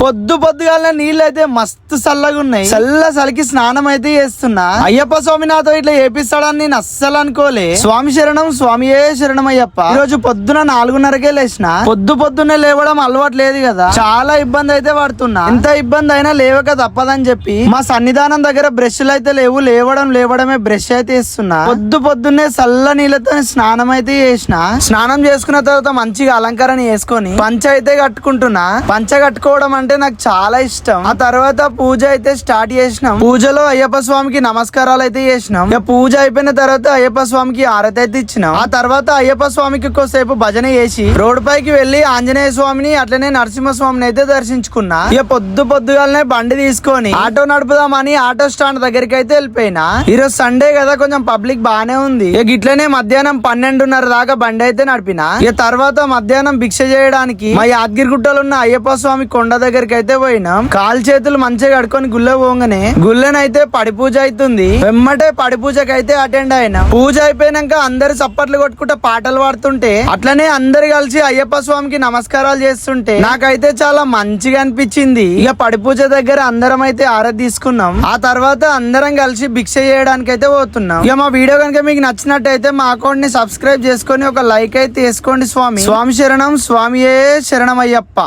పొద్దుగాల నీళ్ళు అయితే మస్తు చల్లగా ఉన్నాయి. చలికి స్నానం అయితే చేస్తున్నా. అయ్యప్ప స్వామి నాతో ఇట్లా చేపిస్తాడని నేను అస్సలు అనుకోలే. స్వామి శరణం స్వామియే శరణం అయ్యప్ప. ఈ రోజు పొద్దున 4:30కే లేచిన. పొద్దున్నే లేవడం అలవాటు లేదు కదా, చాలా ఇబ్బంది అయితే పడుతున్నా. ఎంత ఇబ్బంది అయినా లేవక తప్పదని చెప్పి మా సన్నిధానం దగ్గర బ్రష్లు అయితే లేవు. లేవడమే బ్రష్ అయితే ఇస్తున్నా. పొద్దున్నే చల్ల నీళ్ళతో స్నానం అయితే చేసిన. స్నానం చేసుకున్న తర్వాత మంచిగా అలంకరణ చేసుకొని పంచ అయితే కట్టుకుంటున్నా. పంచ కట్టుకోవడం అంటే నాకు చాలా ఇష్టం. ఆ తర్వాత పూజ అయితే స్టార్ట్ చేసినాం. పూజలో అయ్యప్ప స్వామికి నమస్కారాలు అయితే చేసినాం. ఇక పూజ అయిపోయిన తర్వాత అయ్యప్ప స్వామికి ఆరతి అయితే ఇచ్చినాం. ఆ తర్వాత అయ్యప్ప స్వామికి కొద్దిసేపు భజన చేసి రోడ్డు పైకి వెళ్లి ఆంజనేయ స్వామిని అట్లనే నరసింహ స్వామిని అయితే దర్శించుకున్నా. ఇక పొద్దుగాలనే బండి తీసుకొని ఆటో నడుపుదామని ఆటో స్టాండ్ దగ్గరికి అయితే వెళ్ళిపోయినా. ఈరోజు సండే కదా, కొంచెం పబ్లిక్ బానే ఉంది. ఇక ఇట్లనే మధ్యాహ్నం 12:30 దాకా బండి అయితే నడిపినా. ఇక తర్వాత మధ్యాహ్నం భిక్ష చేయడానికి మా యాదగిరిగుట్టలో ఉన్న అయ్యప్ప స్వామి కొండ దగ్గరికి అయితే పోయినాం. కాలు చేతులు మంచిగా కడుకొని గుళ్ళ పోగానే గుళ్ళనైతే పడి పూజ అవుతుంది. వెమ్మటే పడి పూజకి అయితే అటెండ్ అయినా. పూజ అయిపోయినాక అందరు చప్పట్లు కొట్టుకుంటే పాటలు పాడుతుంటే అట్లనే అందరు కలిసి అయ్యప్ప స్వామికి నమస్కారాలు చేస్తుంటే నాకైతే చాలా మంచిగా అనిపించింది. ఇక పడి పూజ దగ్గర అందరం అయితే ఆరతి తీసుకున్నాం. ఆ తర్వాత అందరం కలిసి భిక్ష చేయడానికి అయితే పోతున్నాం. ఇక మా వీడియో కనుక మీకు నచ్చినట్టయితే మా అకౌంట్ ని సబ్స్క్రైబ్ చేసుకొని ఒక లైక్ అయితే వేసుకోండి. స్వామి శరణం స్వామియే శరణం అయ్యప్ప.